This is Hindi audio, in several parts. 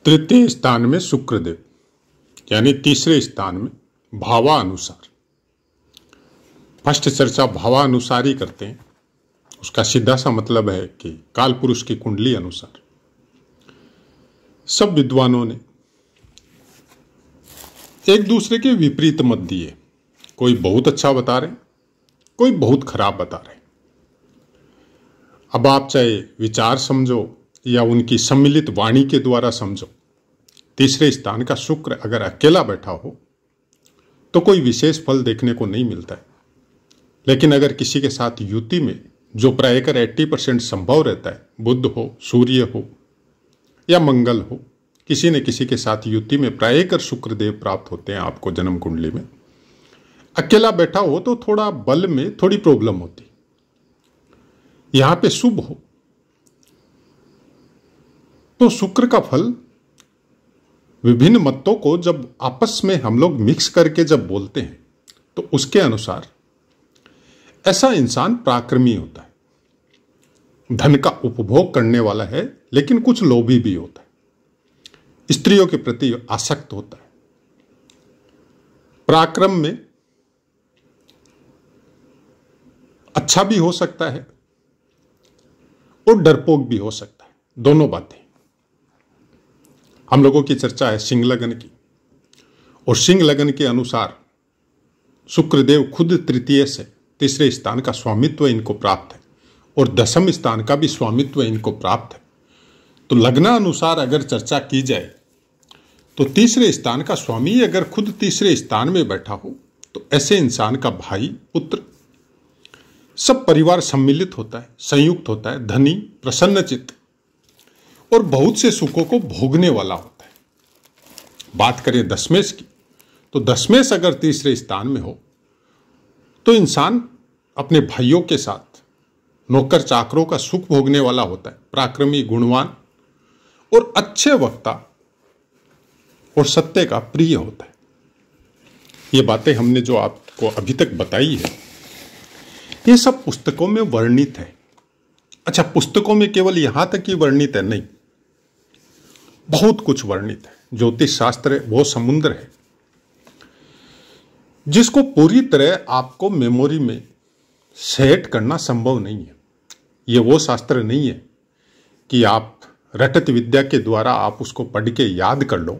तृतीय स्थान में शुक्रदेव यानी तीसरे स्थान में भावानुसार। फर्स्ट चर्चा भावानुसार ही करते हैं। उसका सीधा सा मतलब है कि काल पुरुष की कुंडली अनुसार। सब विद्वानों ने एक दूसरे के विपरीत मत दिए। कोई बहुत अच्छा बता रहे, कोई बहुत खराब बता रहे। अब आप चाहे विचार समझो या उनकी सम्मिलित वाणी के द्वारा समझो, तीसरे स्थान का शुक्र अगर अकेला बैठा हो तो कोई विशेष फल देखने को नहीं मिलता है। लेकिन अगर किसी के साथ युति में, जो प्रायकर 80% संभव रहता है, बुध हो, सूर्य हो या मंगल हो, किसी न किसी के साथ युति में प्रायकर शुक्रदेव प्राप्त होते हैं आपको जन्म कुंडली में। अकेला बैठा हो तो थोड़ा बल में थोड़ी प्रॉब्लम होती। यहां पे शुभ हो तो शुक्र का फल विभिन्न मतों को जब आपस में हम लोग मिक्स करके जब बोलते हैं तो उसके अनुसार ऐसा इंसान पराक्रमी होता है, धन का उपभोग करने वाला है, लेकिन कुछ लोभी भी होता है, स्त्रियों के प्रति आसक्त होता है, पराक्रम में अच्छा भी हो सकता है और डरपोक भी हो सकता है। दोनों बातें। हम लोगों की चर्चा है सिंह लगन की, और सिंह लगन के अनुसार शुक्रदेव खुद तृतीय से तीसरे स्थान का स्वामित्व इनको प्राप्त है और दशम स्थान का भी स्वामित्व इनको प्राप्त है। तो लग्नानुसार अगर चर्चा की जाए तो तीसरे स्थान का स्वामी अगर खुद तीसरे स्थान में बैठा हो तो ऐसे इंसान का भाई, पुत्र, सब परिवार सम्मिलित होता है, संयुक्त होता है, धनी, प्रसन्नचित्त और बहुत से सुखों को भोगने वाला होता है। बात करें दशमेश की तो दशमेश अगर तीसरे स्थान में हो तो इंसान अपने भाइयों के साथ नौकर चाकरों का सुख भोगने वाला होता है, पराक्रमी, गुणवान और अच्छे वक्ता और सत्य का प्रिय होता है। ये बातें हमने जो आपको अभी तक बताई है ये सब पुस्तकों में वर्णित है। अच्छा, पुस्तकों में केवल यहां तक ही वर्णित है नहीं, बहुत कुछ वर्णित है। ज्योतिष शास्त्र वो समुद्र है जिसको पूरी तरह आपको मेमोरी में सेट करना संभव नहीं है। ये वो शास्त्र नहीं है कि आप रटत विद्या के द्वारा आप उसको पढ़ के याद कर लो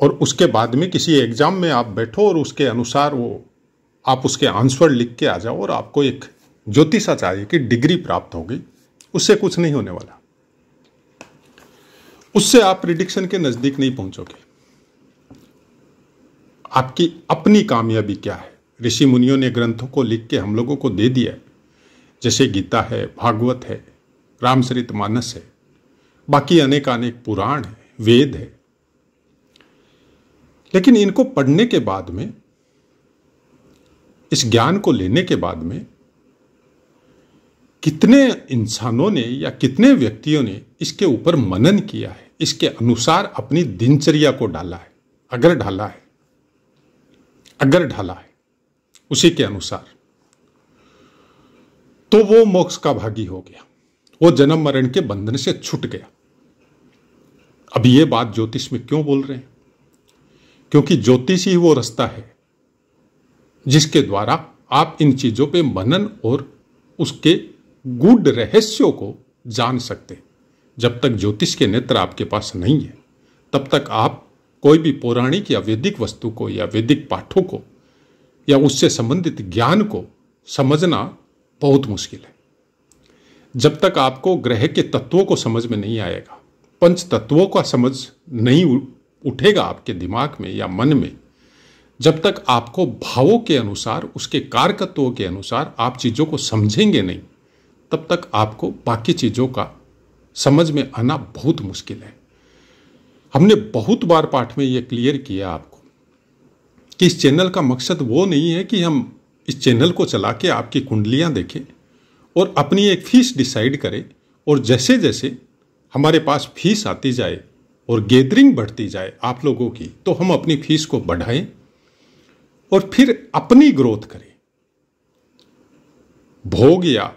और उसके बाद में किसी एग्जाम में आप बैठो और उसके अनुसार वो आप उसके आंसर लिख के आ जाओ और आपको एक ज्योतिषाचार्य की डिग्री प्राप्त होगी। उससे कुछ नहीं होने वाला। उससे आप प्रिडिक्शन के नजदीक नहीं पहुंचोगे। आपकी अपनी कामयाबी क्या है, ऋषि मुनियों ने ग्रंथों को लिख के हम लोगों को दे दिया है, जैसे गीता है, भागवत है, रामचरितमानस है, बाकी अनेक पुराण है, वेद है। लेकिन इनको पढ़ने के बाद में, इस ज्ञान को लेने के बाद में कितने इंसानों ने या कितने व्यक्तियों ने इसके ऊपर मनन किया है, इसके अनुसार अपनी दिनचर्या को डाला है। अगर ढाला है उसी के अनुसार, तो वो मोक्ष का भागी हो गया, वो जन्म मरण के बंधन से छूट गया। अब ये बात ज्योतिष में क्यों बोल रहे हैं? क्योंकि ज्योतिष ही वो रास्ता है जिसके द्वारा आप इन चीजों पे मनन और उसके गूढ़ रहस्यों को जान सकते। जब तक ज्योतिष के नेत्र आपके पास नहीं है तब तक आप कोई भी पौराणिक या वैदिक वस्तु को या वैदिक पाठों को या उससे संबंधित ज्ञान को समझना बहुत मुश्किल है। जब तक आपको ग्रह के तत्वों को समझ में नहीं आएगा, पंच तत्वों का समझ नहीं उठेगा आपके दिमाग में या मन में, जब तक आपको भावों के अनुसार, उसके कारकत्वों के अनुसार आप चीजों को समझेंगे नहीं, तब तक आपको बाकी चीजों का समझ में आना बहुत मुश्किल है। हमने बहुत बार पाठ में यह क्लियर किया आपको कि इस चैनल का मकसद वो नहीं है कि हम इस चैनल को चला के आपकी कुंडलियां देखें और अपनी एक फीस डिसाइड करें, और जैसे जैसे हमारे पास फीस आती जाए और गैदरिंग बढ़ती जाए आप लोगों की, तो हम अपनी फीस को बढ़ाएं और फिर अपनी ग्रोथ करें। भोग या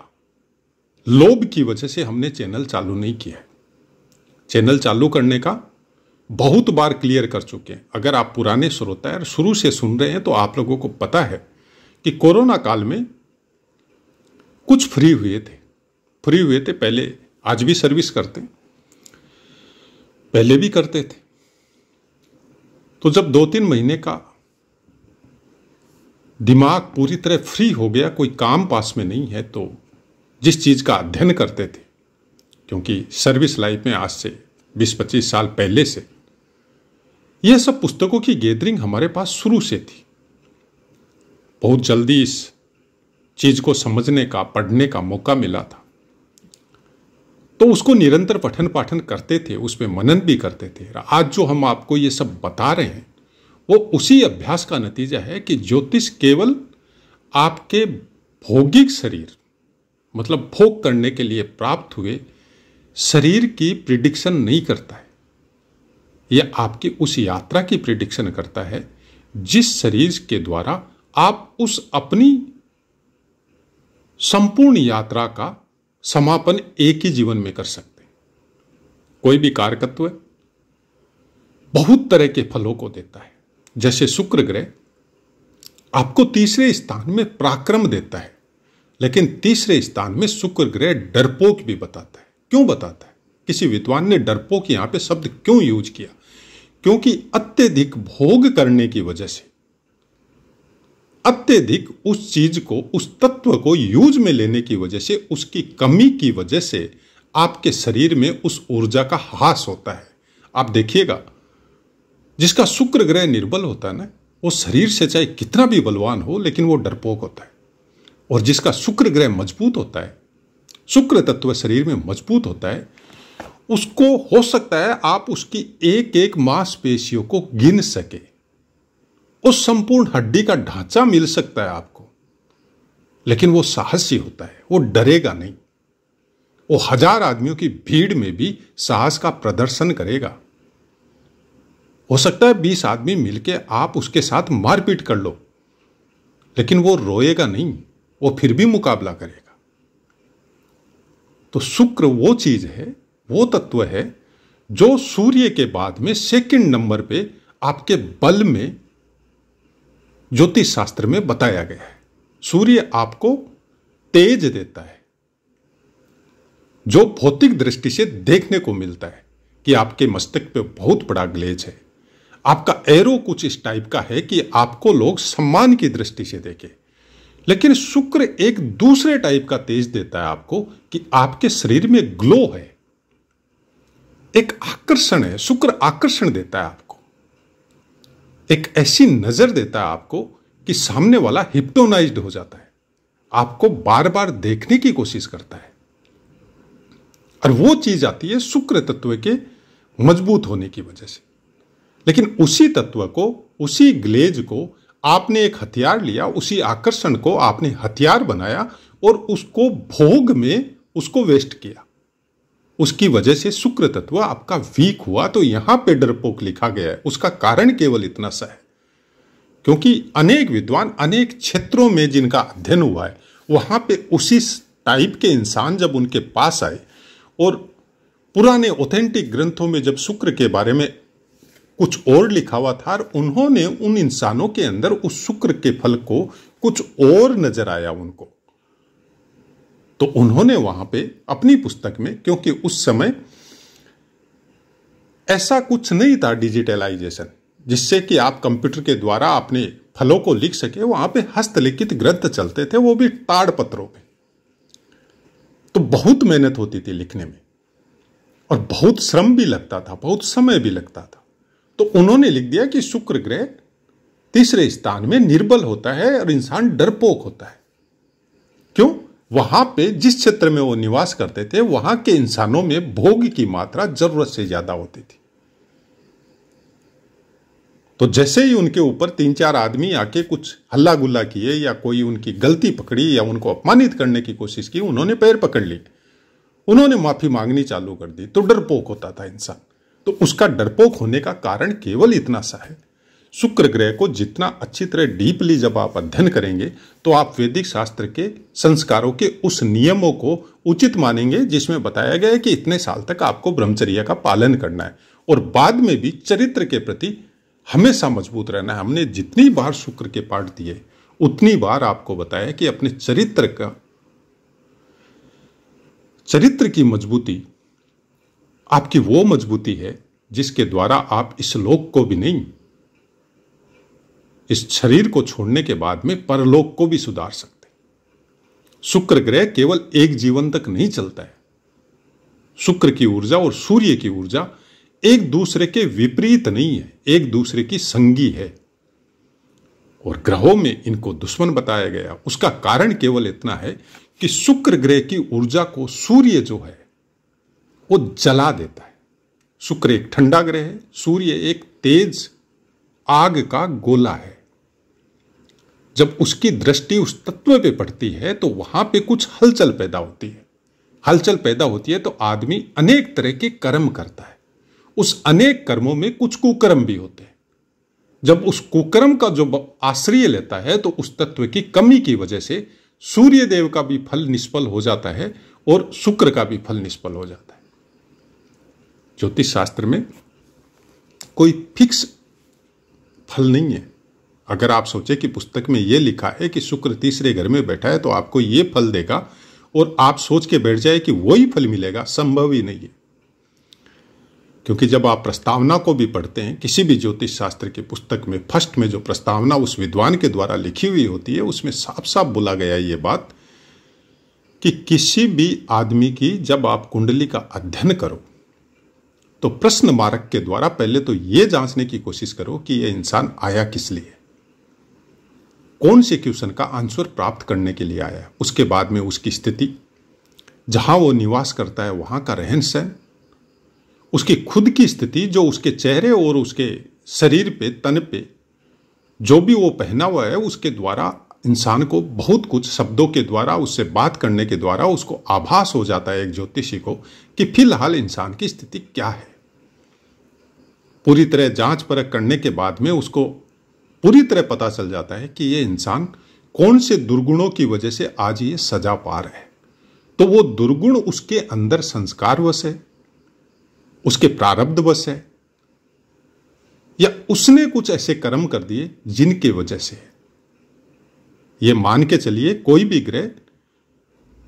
लोभ की वजह से हमने चैनल चालू नहीं किया है। चैनल चालू करने का बहुत बार क्लियर कर चुके हैं। अगर आप पुराने श्रोता हैं, शुरू से सुन रहे हैं, तो आप लोगों को पता है कि कोरोना काल में कुछ फ्री हुए थे पहले, आज भी सर्विस करते हैं, पहले भी करते थे। तो जब 2-3 महीने का दिमाग पूरी तरह फ्री हो गया, कोई काम पास में नहीं है, तो जिस चीज का अध्ययन करते थे, क्योंकि सर्विस लाइफ में आज से 20-25 साल पहले से यह सब पुस्तकों की गैदरिंग हमारे पास शुरू से थी। बहुत जल्दी इस चीज को समझने का, पढ़ने का मौका मिला था, तो उसको निरंतर पठन पाठन करते थे, उसमें मनन भी करते थे। आज जो हम आपको ये सब बता रहे हैं वो उसी अभ्यास का नतीजा है कि ज्योतिष केवल आपके भौगिक शरीर, मतलब भोग करने के लिए प्राप्त हुए शरीर की प्रिडिक्शन नहीं करता है, यह आपकी उस यात्रा की प्रिडिक्शन करता है जिस शरीर के द्वारा आप उस अपनी संपूर्ण यात्रा का समापन एक ही जीवन में कर सकते हैं। कोई भी कारकत्व बहुत तरह के फलों को देता है। जैसे शुक्र ग्रह आपको तीसरे स्थान में पराक्रम देता है, लेकिन तीसरे स्थान में शुक्र ग्रह डरपोक भी बताता है। क्यों बताता है? किसी विद्वान ने डरपोक यहां पे शब्द क्यों यूज किया? क्योंकि अत्यधिक भोग करने की वजह से, अत्यधिक उस चीज को, उस तत्व को यूज में लेने की वजह से, उसकी कमी की वजह से आपके शरीर में उस ऊर्जा का ह्रास होता है। आप देखिएगा, जिसका शुक्र ग्रह निर्बल होता है ना, वो शरीर से चाहे कितना भी बलवान हो, लेकिन वो डरपोक होता है। और जिसका शुक्र ग्रह मजबूत होता है, शुक्र तत्व शरीर में मजबूत होता है, उसको हो सकता है आप उसकी एक एक मांसपेशियों को गिन सके, उस संपूर्ण हड्डी का ढांचा मिल सकता है आपको, लेकिन वो साहसी होता है, वो डरेगा नहीं। वो 1000 आदमियों की भीड़ में भी साहस का प्रदर्शन करेगा। हो सकता है 20 आदमी मिलके आप उसके साथ मारपीट कर लो, लेकिन वो रोएगा नहीं, वो फिर भी मुकाबला करेगा। तो शुक्र वो चीज है, वो तत्व है जो सूर्य के बाद में सेकंड नंबर पे आपके बल में ज्योतिष शास्त्र में बताया गया है। सूर्य आपको तेज देता है, जो भौतिक दृष्टि से देखने को मिलता है कि आपके मस्तक पे बहुत बड़ा ग्लेज है, आपका एरो कुछ इस टाइप का है कि आपको लोग सम्मान की दृष्टि से देखें। लेकिन शुक्र एक दूसरे टाइप का तेज देता है आपको कि आपके शरीर में ग्लो है, एक आकर्षण है। शुक्र आकर्षण देता है आपको, एक ऐसी नजर देता है आपको कि सामने वाला हिप्नोटाइज्ड हो जाता है, आपको बार बार देखने की कोशिश करता है। और वो चीज आती है शुक्र तत्व के मजबूत होने की वजह से। लेकिन उसी तत्व को, उसी ग्लेज को आपने एक हथियार लिया, उसी आकर्षण को आपने हथियार बनाया और उसको भोग में उसको वेस्ट किया। उसकी वजह से शुक्र तत्व आपका वीक हुआ। तो यहां पे डरपोक लिखा गया है। उसका कारण केवल इतना सा है, क्योंकि अनेक विद्वान अनेक क्षेत्रों में जिनका अध्ययन हुआ है, वहां पे उसी टाइप के इंसान जब उनके पास आए और पुराने ऑथेंटिक ग्रंथों में जब शुक्र के बारे में कुछ और लिखा हुआ था, और उन्होंने उन इंसानों के अंदर उस शुक्र के फल को कुछ और नजर आया उनको, तो उन्होंने वहां पे अपनी पुस्तक में, क्योंकि उस समय ऐसा कुछ नहीं था डिजिटलाइजेशन जिससे कि आप कंप्यूटर के द्वारा अपने फलों को लिख सके, वहां पे हस्तलिखित ग्रंथ चलते थे, वो भी ताड़ पत्रों पे। तो बहुत मेहनत होती थी लिखने में और बहुत श्रम भी लगता था, बहुत समय भी लगता था। तो उन्होंने लिख दिया कि शुक्र ग्रह तीसरे स्थान में निर्बल होता है और इंसान डरपोक होता है। क्यों? वहां पे जिस क्षेत्र में वो निवास करते थे, वहां के इंसानों में भोग की मात्रा जरूरत से ज्यादा होती थी। तो जैसे ही उनके ऊपर 3-4 आदमी आके कुछ हल्ला गुल्ला किए या कोई उनकी गलती पकड़ी या उनको अपमानित करने की कोशिश की, उन्होंने पैर पकड़ लिए, उन्होंने माफी मांगनी चालू कर दी। तो डरपोक होता था इंसान। तो उसका डरपोक होने का कारण केवल इतना सा है, शुक्र ग्रह को जितना अच्छी तरह डीपली जब आप अध्ययन करेंगे तो आप वैदिक शास्त्र के संस्कारों के उस नियमों को उचित मानेंगे जिसमें बताया गया है कि इतने साल तक आपको ब्रह्मचर्य का पालन करना है और बाद में भी चरित्र के प्रति हमेशा मजबूत रहना है। हमने जितनी बार शुक्र के पाठ दिए उतनी बार आपको बताया कि अपने चरित्र की मजबूती आपकी वो मजबूती है जिसके द्वारा आप इस लोक को भी नहीं, इस शरीर को छोड़ने के बाद में परलोक को भी सुधार सकते। शुक्र ग्रह केवल एक जीवन तक नहीं चलता है। शुक्र की ऊर्जा और सूर्य की ऊर्जा एक दूसरे के विपरीत नहीं है, एक दूसरे की संगी है और ग्रहों में इनको दुश्मन बताया गया। उसका कारण केवल इतना है कि शुक्र ग्रह की ऊर्जा को सूर्य जो है वो जला देता है। शुक्र एक ठंडा ग्रह है, सूर्य एक तेज आग का गोला है। जब उसकी दृष्टि उस तत्व पे पड़ती है तो वहां पे कुछ हलचल पैदा होती है। हलचल पैदा होती है तो आदमी अनेक तरह के कर्म करता है। उस अनेक कर्मों में कुछ कुकर्म भी होते हैं। जब उस कुकर्म का जो आश्रय लेता है तो उस तत्व की कमी की वजह से सूर्य देव का भी फल निष्फल हो जाता है और शुक्र का भी फल निष्फल हो जाता है। ज्योतिष शास्त्र में कोई फिक्स फल नहीं है। अगर आप सोचे कि पुस्तक में यह लिखा है कि शुक्र तीसरे घर में बैठा है तो आपको यह फल देगा और आप सोच के बैठ जाए कि वही फल मिलेगा, संभव ही नहीं है। क्योंकि जब आप प्रस्तावना को भी पढ़ते हैं किसी भी ज्योतिष शास्त्र की पुस्तक में, फर्स्ट में जो प्रस्तावना उस विद्वान के द्वारा लिखी हुई होती है उसमें साफ साफ बोला गया ये बात कि किसी भी आदमी की जब आप कुंडली का अध्ययन करो तो प्रश्न मार्क के द्वारा पहले तो यह जांचने की कोशिश करो कि यह इंसान आया किस लिए, कौन से क्वेश्चन का आंसर प्राप्त करने के लिए आया। उसके बाद में उसकी स्थिति, जहां वो निवास करता है वहां का रहन सहन, उसकी खुद की स्थिति, जो उसके चेहरे और उसके शरीर पे, तन पे जो भी वो पहना हुआ है उसके द्वारा इंसान को बहुत कुछ शब्दों के द्वारा, उससे बात करने के द्वारा उसको आभास हो जाता है एक ज्योतिषी को कि फिलहाल इंसान की स्थिति क्या है। पूरी तरह जांच परख करने के बाद में उसको पूरी तरह पता चल जाता है कि ये इंसान कौन से दुर्गुणों की वजह से आज ये सजा पा रहा है। तो वो दुर्गुण उसके अंदर संस्कारवश है, उसके प्रारब्धवश है, या उसने कुछ ऐसे कर्म कर दिए जिनके वजह से है। ये मान के चलिए कोई भी ग्रह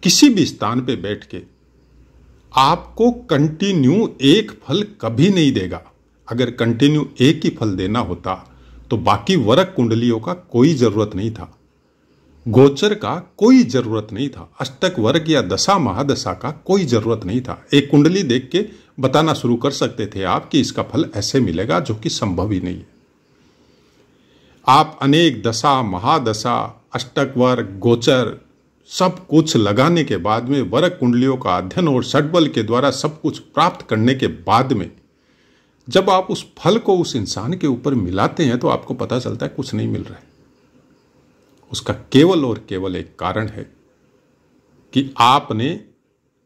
किसी भी स्थान पे बैठ के आपको कंटिन्यू एक फल कभी नहीं देगा। अगर कंटिन्यू एक ही फल देना होता तो बाकी वर्ग कुंडलियों का कोई जरूरत नहीं था, गोचर का कोई जरूरत नहीं था, अष्टक वर्ग या दशा महादशा का कोई जरूरत नहीं था। एक कुंडली देख के बताना शुरू कर सकते थे आप कि इसका फल ऐसे मिलेगा, जो कि संभव ही नहीं है। आप अनेक दशा, महादशा, अष्टक वर्ग, गोचर सब कुछ लगाने के बाद में, वर्ग कुंडलियों का अध्ययन और षटबल के द्वारा सब कुछ प्राप्त करने के बाद में जब आप उस फल को उस इंसान के ऊपर मिलाते हैं तो आपको पता चलता है कुछ नहीं मिल रहा है। उसका केवल और केवल एक कारण है कि आपने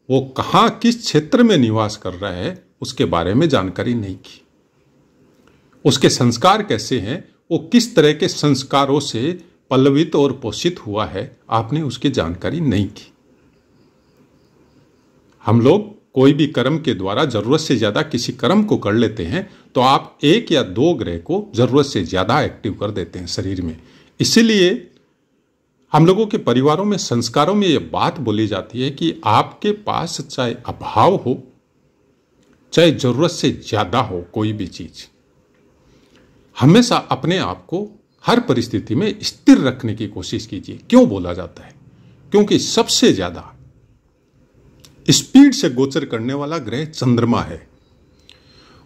वो कहां, किस क्षेत्र में निवास कर रहा है उसके बारे में जानकारी नहीं की। उसके संस्कार कैसे हैं, वो किस तरह के संस्कारों से पल्लवित और पोषित हुआ है, आपने उसकी जानकारी नहीं की। हम लोग कोई भी कर्म के द्वारा जरूरत से ज्यादा किसी कर्म को कर लेते हैं तो आप एक या दो ग्रह को जरूरत से ज्यादा एक्टिव कर देते हैं शरीर में। इसीलिए हम लोगों के परिवारों में, संस्कारों में यह बात बोली जाती है कि आपके पास चाहे अभाव हो, चाहे जरूरत से ज्यादा हो, कोई भी चीज, हमेशा अपने आप को हर परिस्थिति में स्थिर रखने की कोशिश कीजिए। क्यों बोला जाता है? क्योंकि सबसे ज्यादा स्पीड से गोचर करने वाला ग्रह चंद्रमा है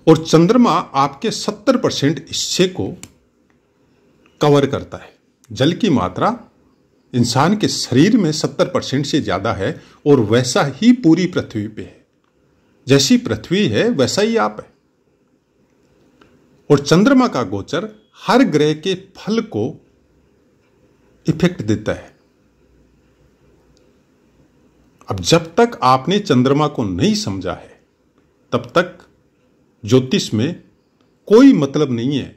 और चंद्रमा आपके 70% हिस्से को कवर करता है। जल की मात्रा इंसान के शरीर में 70% से ज्यादा है और वैसा ही पूरी पृथ्वी पे है। जैसी पृथ्वी है वैसा ही आप है। और चंद्रमा का गोचर हर ग्रह के फल को इफेक्ट देता है। अब जब तक आपने चंद्रमा को नहीं समझा है तब तक ज्योतिष में कोई मतलब नहीं है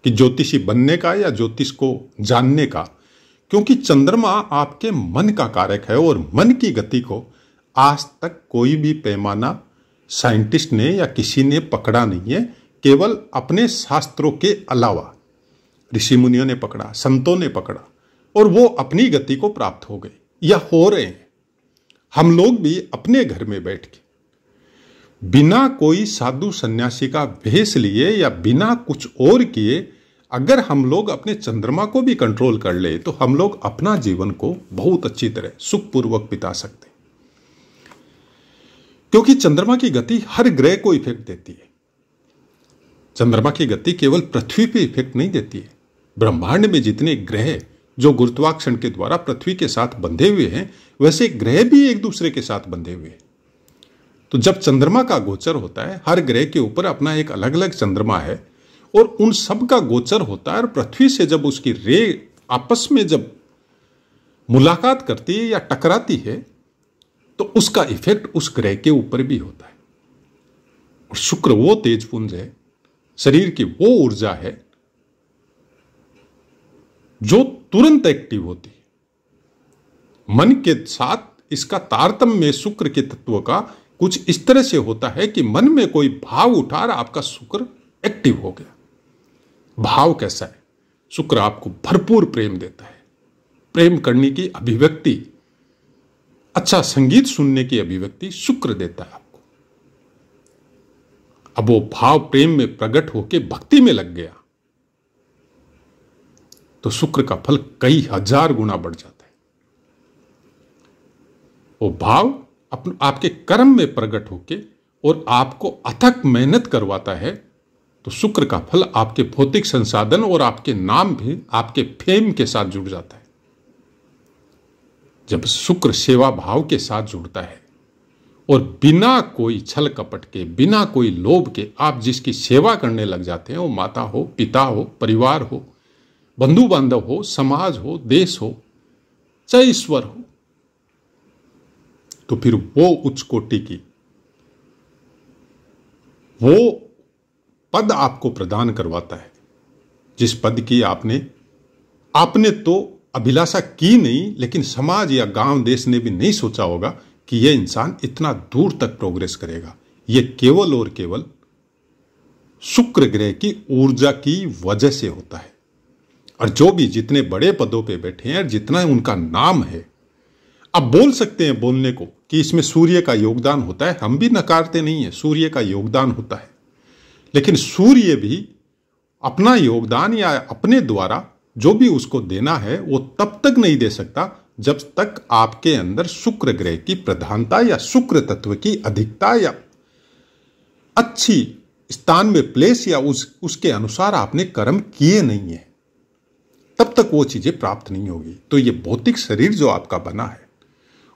कि ज्योतिषी बनने का या ज्योतिष को जानने का, क्योंकि चंद्रमा आपके मन का कारक है और मन की गति को आज तक कोई भी पैमाना साइंटिस्ट ने या किसी ने पकड़ा नहीं है। केवल अपने शास्त्रों के अलावा ऋषि मुनियों ने पकड़ा, संतों ने पकड़ा, और वो अपनी गति को प्राप्त हो गए या हो रहे हैं। हम लोग भी अपने घर में बैठ के बिना कोई साधु सन्यासी का भेष लिए या बिना कुछ और किए अगर हम लोग अपने चंद्रमा को भी कंट्रोल कर ले तो हम लोग अपना जीवन को बहुत अच्छी तरह सुखपूर्वक बिता सकते हैं। क्योंकि चंद्रमा की गति हर ग्रह को इफेक्ट देती है। चंद्रमा की गति केवल पृथ्वी पे इफेक्ट नहीं देती है। ब्रह्मांड में जितने ग्रह जो गुरुत्वाकर्षण के द्वारा पृथ्वी के साथ बंधे हुए हैं, वैसे ग्रह भी एक दूसरे के साथ बंधे हुए हैं। तो जब चंद्रमा का गोचर होता है, हर ग्रह के ऊपर अपना एक अलग अलग चंद्रमा है और उन सब का गोचर होता है, और पृथ्वी से जब उसकी रे आपस में जब मुलाकात करती है या टकराती है तो उसका इफेक्ट उस ग्रह के ऊपर भी होता है। और शुक्र वो तेजपुंज है, शरीर की वो ऊर्जा है जो तुरंत एक्टिव होती है। मन के साथ इसका तारतम्य शुक्र के तत्व का कुछ इस तरह से होता है कि मन में कोई भाव उठा और आपका शुक्र एक्टिव हो गया। भाव कैसा है? शुक्र आपको भरपूर प्रेम देता है, प्रेम करने की अभिव्यक्ति, अच्छा संगीत सुनने की अभिव्यक्ति शुक्र देता है आपको। अब वो भाव प्रेम में प्रकट होकर भक्ति में लग गया तो शुक्र का फल कई हजार गुना बढ़ जाता है। वो भाव आपके कर्म में प्रकट होके और आपको अथक मेहनत करवाता है तो शुक्र का फल आपके भौतिक संसाधन और आपके नाम भी आपके फेम के साथ जुड़ जाता है। जब शुक्र सेवा भाव के साथ जुड़ता है और बिना कोई छल कपट के, बिना कोई लोभ के आप जिसकी सेवा करने लग जाते हैं, वो माता हो, पिता हो, परिवार हो, बंधु बांधव हो, समाज हो, देश हो, चाहे ईश्वर हो, तो फिर वो उच्च कोटि की वो पद आपको प्रदान करवाता है जिस पद की आपने तो अभिलाषा की नहीं, लेकिन समाज या गांव देश ने भी नहीं सोचा होगा कि यह इंसान इतना दूर तक प्रोग्रेस करेगा। यह केवल और केवल शुक्र ग्रह की ऊर्जा की वजह से होता है। और जो भी जितने बड़े पदों पे बैठे हैं, जितना उनका नाम है, अब बोल सकते हैं बोलने को कि इसमें सूर्य का योगदान होता है, हम भी नकारते नहीं है, सूर्य का योगदान होता है। लेकिन सूर्य भी अपना योगदान या अपने द्वारा जो भी उसको देना है वो तब तक नहीं दे सकता जब तक आपके अंदर शुक्र ग्रह की प्रधानता या शुक्र तत्व की अधिकता या अच्छी स्थान में प्लेस या उसके अनुसार आपने कर्म किए नहीं है, तब तक वो चीजें प्राप्त नहीं होगी। तो ये भौतिक शरीर जो आपका बना है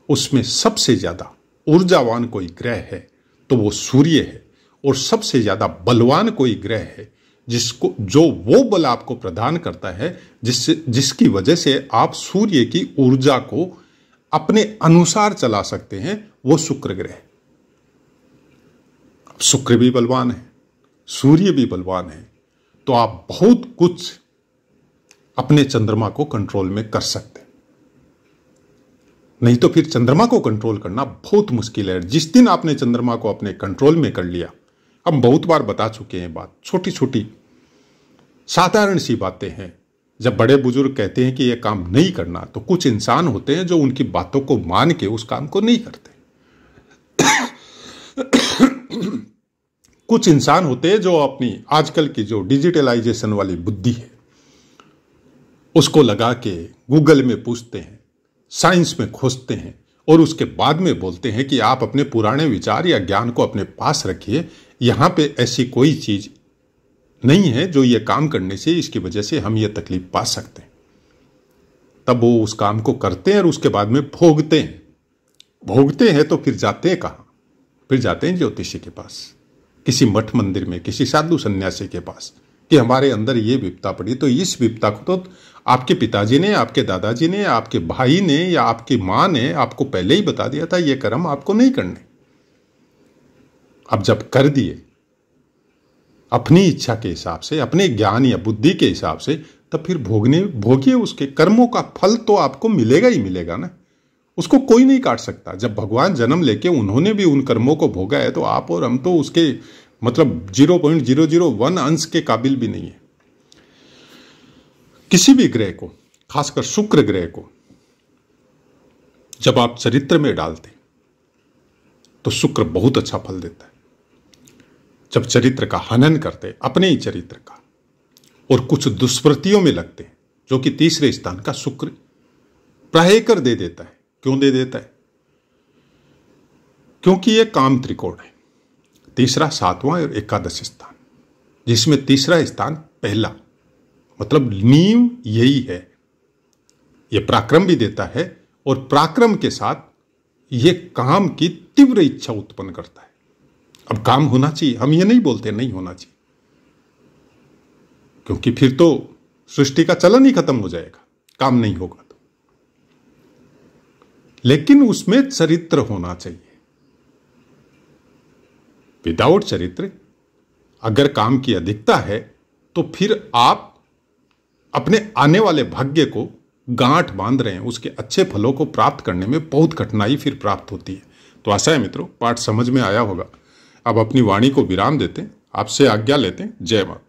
उसमें सबसे ज्यादा ऊर्जावान कोई ग्रह है तो वो सूर्य है, और सबसे ज्यादा बलवान कोई ग्रह है जिसको जो वो बल आपको प्रदान करता है जिसकी वजह से आप सूर्य की ऊर्जा को अपने अनुसार चला सकते हैं, वो शुक्र ग्रह। शुक्र भी बलवान है, सूर्य भी बलवान है, तो आप बहुत कुछ अपने चंद्रमा को कंट्रोल में कर सकते हैं। नहीं तो फिर चंद्रमा को कंट्रोल करना बहुत मुश्किल है। जिस दिन आपने चंद्रमा को अपने कंट्रोल में कर लिया, हम बहुत बार बता चुके हैं बात, छोटी छोटी साधारण सी बातें हैं। जब बड़े बुजुर्ग कहते हैं कि यह काम नहीं करना, तो कुछ इंसान होते हैं जो उनकी बातों को मान के उस काम को नहीं करते। कुछ इंसान होते हैं जो अपनी आजकल की जो डिजिटलाइजेशन वाली बुद्धि है उसको लगा के गूगल में पूछते हैं, साइंस में खोजते हैं और उसके बाद में बोलते हैं कि आप अपने पुराने विचार या ज्ञान को अपने पास रखिए, यहां पे ऐसी कोई चीज नहीं है जो ये काम करने से इसकी वजह से हम ये तकलीफ पा सकते हैं। तब वो उस काम को करते हैं और उसके बाद में भोगते हैं तो फिर जाते हैं कहां? फिर जाते हैं ज्योतिषी के पास, किसी मठ मंदिर में, किसी साधु सन्यासी के पास कि हमारे अंदर ये विपदा पड़ी। तो इस विपदा को तो आपके पिताजी ने, आपके दादाजी ने, आपके भाई ने या आपकी मां ने आपको पहले ही बता दिया था, ये कर्म आपको नहीं करने। अब जब कर दिए अपनी इच्छा के हिसाब से, अपने ज्ञान या बुद्धि के हिसाब से, तब फिर भोगिए उसके कर्मों का फल तो आपको मिलेगा ही मिलेगा ना। उसको कोई नहीं काट सकता। जब भगवान जन्म लेके उन्होंने भी उन कर्मों को भोगा है, तो आप और हम तो उसके मतलब 0.001 अंश के काबिल भी नहीं है। किसी भी ग्रह को, खासकर शुक्र ग्रह को जब आप चरित्र में डालते तो शुक्र बहुत अच्छा फल देता है। जब चरित्र का हनन करते, अपने ही चरित्र का, और कुछ दुष्प्रतियों में लगते हैं, जो कि तीसरे स्थान का शुक्र प्राय कर दे देता है। क्यों दे देता है? क्योंकि यह काम त्रिकोण है, तीसरा, सातवां और एकादश स्थान, जिसमें तीसरा स्थान पहला, मतलब नींव यही है। यह पराक्रम भी देता है, और पराक्रम के साथ यह काम की तीव्र इच्छा उत्पन्न करता है। अब काम होना चाहिए, हम ये नहीं बोलते नहीं होना चाहिए, क्योंकि फिर तो सृष्टि का चलन ही खत्म हो जाएगा, काम नहीं होगा तो। लेकिन उसमें चरित्र होना चाहिए। विदाउट चरित्र अगर काम की अधिकता है, तो फिर आप अपने आने वाले भाग्य को गांठ बांध रहे हैं। उसके अच्छे फलों को प्राप्त करने में बहुत कठिनाई फिर प्राप्त होती है। तो आशा है मित्रों, पाठ समझ में आया होगा। अब अपनी वाणी को विराम देते हैं, आपसे आज्ञा लेते हैं। जय माता।